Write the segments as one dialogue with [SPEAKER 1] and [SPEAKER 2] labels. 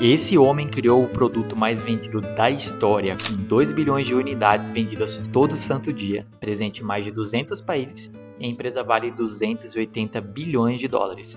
[SPEAKER 1] Esse homem criou o produto mais vendido da história, com 2 bilhões de unidades vendidas todo santo dia, presente em mais de 200 países, e a empresa vale 280 bilhões de dólares.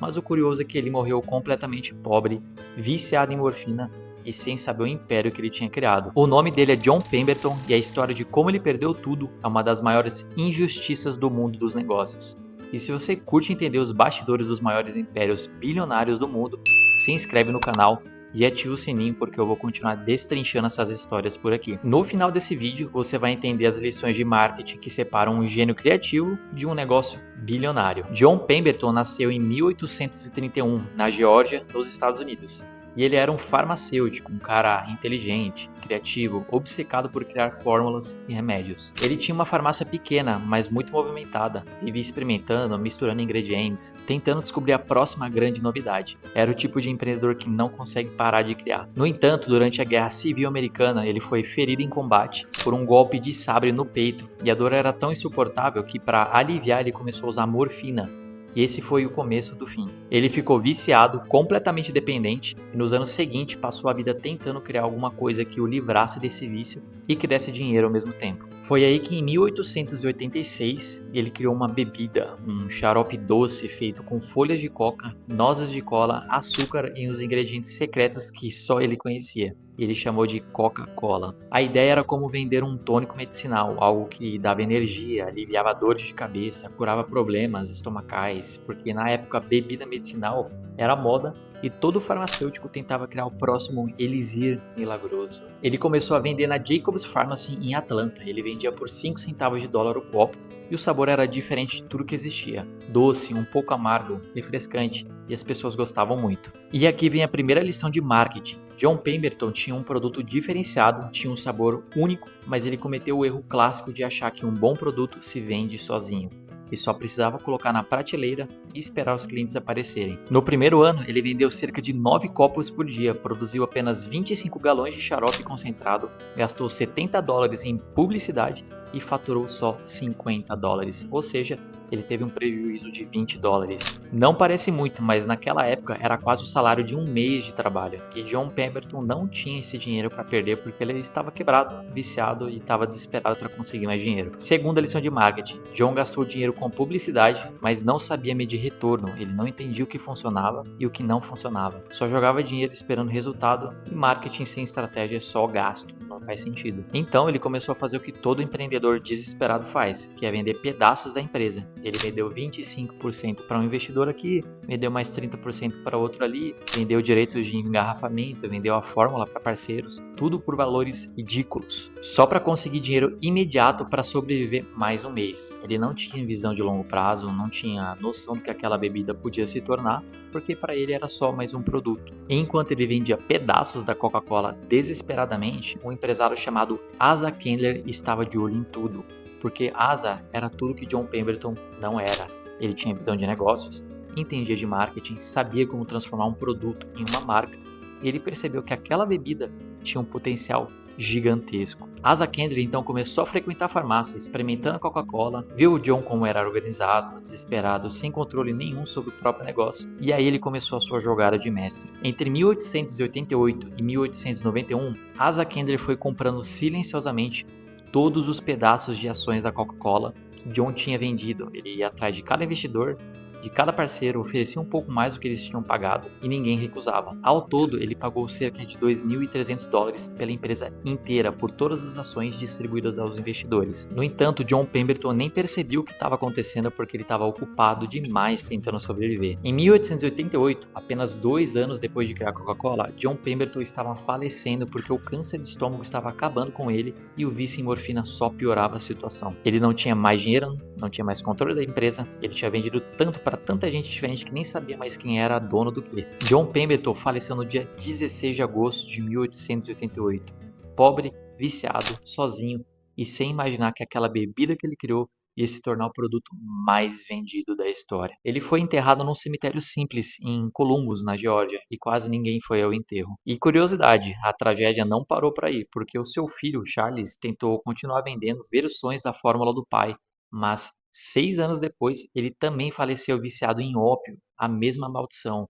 [SPEAKER 1] Mas o curioso é que ele morreu completamente pobre, viciado em morfina e sem saber o império que ele tinha criado. O nome dele é John Pemberton e a história de como ele perdeu tudo é uma das maiores injustiças do mundo dos negócios. E se você curte entender os bastidores dos maiores impérios bilionários do mundo, se inscreve no canal e ativa o sininho porque eu vou continuar destrinchando essas histórias por aqui. No final desse vídeo, você vai entender as lições de marketing que separam um gênio criativo de um negócio bilionário. John Pemberton nasceu em 1831, na Geórgia, nos Estados Unidos. E ele era um farmacêutico, um cara inteligente, criativo, obcecado por criar fórmulas e remédios. Ele tinha uma farmácia pequena, mas muito movimentada. Vivia experimentando, misturando ingredientes, tentando descobrir a próxima grande novidade. Era o tipo de empreendedor que não consegue parar de criar. No entanto, durante a Guerra Civil Americana, ele foi ferido em combate por um golpe de sabre no peito, e a dor era tão insuportável que, para aliviar, ele começou a usar morfina. E esse foi o começo do fim. Ele ficou viciado, completamente dependente, e nos anos seguintes passou a vida tentando criar alguma coisa que o livrasse desse vício e que desse dinheiro ao mesmo tempo. Foi aí que em 1886 ele criou uma bebida, um xarope doce feito com folhas de coca, nozes de cola, açúcar e uns ingredientes secretos que só ele conhecia. Ele chamou de Coca-Cola. A ideia era como vender um tônico medicinal, algo que dava energia, aliviava dores de cabeça, curava problemas estomacais, porque na época a bebida medicinal era moda e todo farmacêutico tentava criar o próximo elixir milagroso. Ele começou a vender na Jacobs Pharmacy em Atlanta. Ele vendia por 5 centavos de dólar o copo e o sabor era diferente de tudo que existia. Doce, um pouco amargo, refrescante, e as pessoas gostavam muito. E aqui vem a primeira lição de marketing. John Pemberton tinha um produto diferenciado, tinha um sabor único, mas ele cometeu o erro clássico de achar que um bom produto se vende sozinho, que só precisava colocar na prateleira e esperar os clientes aparecerem. No primeiro ano, ele vendeu cerca de 9 copos por dia, produziu apenas 25 galões de xarope concentrado, gastou 70 dólares em publicidade e faturou só 50 dólares, ou seja, ele teve um prejuízo de 20 dólares. Não parece muito, mas naquela época era quase o salário de um mês de trabalho. E John Pemberton não tinha esse dinheiro para perder porque ele estava quebrado, viciado e estava desesperado para conseguir mais dinheiro. Segunda lição de marketing: John gastou dinheiro com publicidade, mas não sabia medir retorno. Ele não entendia o que funcionava e o que não funcionava. Só jogava dinheiro esperando resultado, e marketing sem estratégia é só gasto. Não faz sentido. Então ele começou a fazer o que todo empreendedor desesperado faz, que é vender pedaços da empresa. Ele vendeu 25% para um investidor aqui, vendeu mais 30% para outro ali, vendeu direitos de engarrafamento, vendeu a fórmula para parceiros, tudo por valores ridículos, só para conseguir dinheiro imediato para sobreviver mais um mês. Ele não tinha visão de longo prazo, não tinha noção do que aquela bebida podia se tornar, porque para ele era só mais um produto. Enquanto ele vendia pedaços da Coca-Cola desesperadamente, um empresário chamado Asa Candler estava de olho em tudo, porque Asa era tudo que John Pemberton não era. Ele tinha visão de negócios, entendia de marketing, sabia como transformar um produto em uma marca, e ele percebeu que aquela bebida tinha um potencial gigantesco. Asa Candler então começou a frequentar a farmácia, experimentando a Coca-Cola, viu o John como era organizado, desesperado, sem controle nenhum sobre o próprio negócio, e aí ele começou a sua jogada de mestre. Entre 1888 e 1891, Asa Candler foi comprando silenciosamente todos os pedaços de ações da Coca-Cola que John tinha vendido. Ele ia atrás de cada investidor, de cada parceiro, oferecia um pouco mais do que eles tinham pagado e ninguém recusava. Ao todo, ele pagou cerca de 2.300 dólares pela empresa inteira por todas as ações distribuídas aos investidores. No entanto, John Pemberton nem percebeu o que estava acontecendo porque ele estava ocupado demais tentando sobreviver. Em 1888, apenas 2 anos depois de criar a Coca-Cola, John Pemberton estava falecendo porque o câncer de estômago estava acabando com ele e o vício em morfina só piorava a situação. Ele não tinha mais dinheiro, não tinha mais controle da empresa, ele tinha vendido tanto para tanta gente diferente que nem sabia mais quem era dono do que. John Pemberton faleceu no dia 16 de agosto de 1888, pobre, viciado, sozinho e sem imaginar que aquela bebida que ele criou ia se tornar o produto mais vendido da história. Ele foi enterrado num cemitério simples em Columbus, na Geórgia, e quase ninguém foi ao enterro. E curiosidade, a tragédia não parou por aí, porque o seu filho, Charles, tentou continuar vendendo versões da fórmula do pai, mas 6 anos depois ele também faleceu viciado em ópio, a mesma maldição.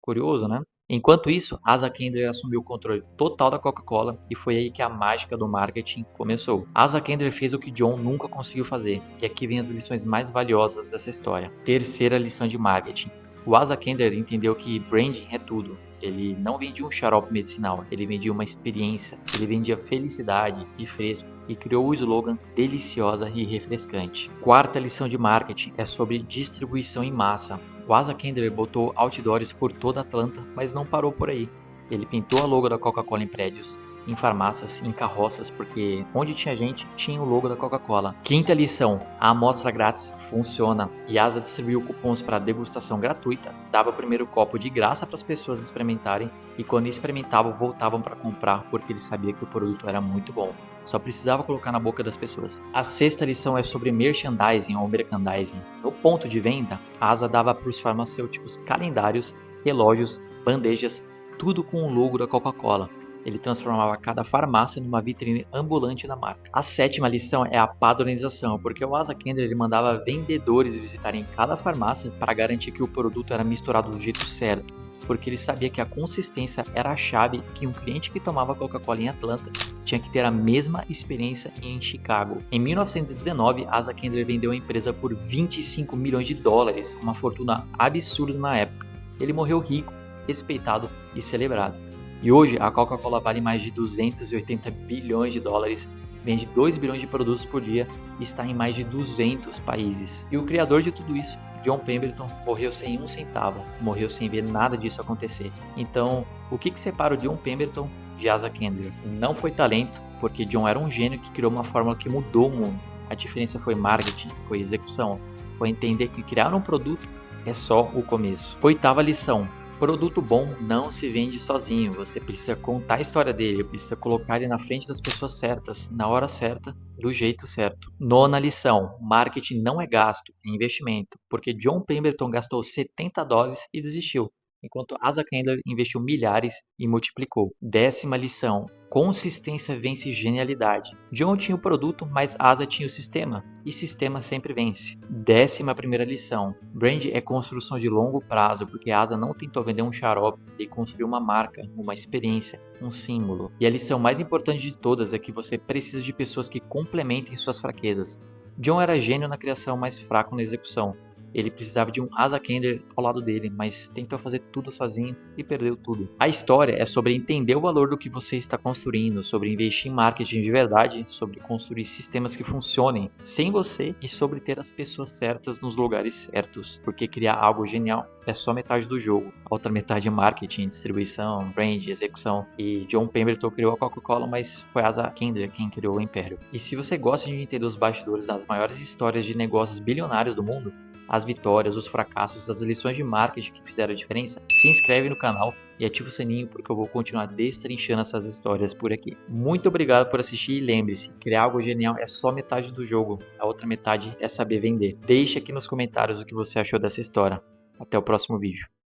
[SPEAKER 1] Curioso, né? Enquanto isso, Asa Kendrick assumiu o controle total da Coca-Cola e foi aí que a mágica do marketing começou. Asa Kendrick fez o que John nunca conseguiu fazer, e aqui vem as lições mais valiosas dessa história. Terceira lição de marketing. O Asa Kendrick entendeu que branding é tudo. Ele não vendia um xarope medicinal, ele vendia uma experiência, ele vendia felicidade e fresco e criou o slogan deliciosa e refrescante. Quarta lição de marketing é sobre distribuição em massa. O Asa Kendrick botou outdoors por toda Atlanta, mas não parou por aí. Ele pintou a logo da Coca-Cola em prédios, em farmácias, em carroças, porque onde tinha gente, tinha o logo da Coca-Cola. Quinta lição, a amostra grátis funciona. E Asa distribuiu cupons para degustação gratuita, dava o primeiro copo de graça para as pessoas experimentarem e quando experimentavam voltavam para comprar porque ele sabia que o produto era muito bom. Só precisava colocar na boca das pessoas. A sexta lição é sobre merchandising ou merchandising. No ponto de venda, a Asa dava para os farmacêuticos calendários, relógios, bandejas, tudo com o logo da Coca-Cola. Ele transformava cada farmácia numa vitrine ambulante da marca. A sétima lição é a padronização, porque o Asa Kendrick mandava vendedores visitarem cada farmácia para garantir que o produto era misturado do jeito certo, porque ele sabia que a consistência era a chave que um cliente que tomava Coca-Cola em Atlanta tinha que ter a mesma experiência em Chicago. Em 1919, Asa Kendrick vendeu a empresa por 25 milhões de dólares, uma fortuna absurda na época. Ele morreu rico, respeitado e celebrado. E hoje a Coca-Cola vale mais de 280 bilhões de dólares, vende 2 bilhões de produtos por dia e está em mais de 200 países. E o criador de tudo isso, John Pemberton, morreu sem um centavo, morreu sem ver nada disso acontecer. Então, o que separa o John Pemberton de Asa Kendrick? Não foi talento, porque John era um gênio que criou uma fórmula que mudou o mundo. A diferença foi marketing, foi execução, foi entender que criar um produto é só o começo. Oitava lição. Produto bom não se vende sozinho, você precisa contar a história dele, precisa colocar ele na frente das pessoas certas, na hora certa, do jeito certo. Nona lição, marketing não é gasto, é investimento, porque John Pemberton gastou 70 dólares e desistiu, enquanto Asa Kendrick investiu milhares e multiplicou. Décima lição, consistência vence genialidade. John tinha o produto, mas Asa tinha o sistema, e sistema sempre vence. 11ª lição, brand é construção de longo prazo, porque Asa não tentou vender um xarope, ele construiu uma marca, uma experiência, um símbolo. E a lição mais importante de todas é que você precisa de pessoas que complementem suas fraquezas. John era gênio na criação, mas fraco na execução. Ele precisava de um Asa Kendrick ao lado dele, mas tentou fazer tudo sozinho e perdeu tudo. A história é sobre entender o valor do que você está construindo, sobre investir em marketing de verdade, sobre construir sistemas que funcionem sem você e sobre ter as pessoas certas nos lugares certos, porque criar algo genial é só metade do jogo. A outra metade é marketing, distribuição, brand, execução. E John Pemberton criou a Coca-Cola, mas foi Asa Kendrick quem criou o império. E se você gosta de entender os bastidores das maiores histórias de negócios bilionários do mundo, as vitórias, os fracassos, as lições de marketing que fizeram a diferença, se inscreve no canal e ativa o sininho porque eu vou continuar destrinchando essas histórias por aqui. Muito obrigado por assistir e lembre-se, criar algo genial é só metade do jogo, a outra metade é saber vender. Deixe aqui nos comentários o que você achou dessa história. Até o próximo vídeo.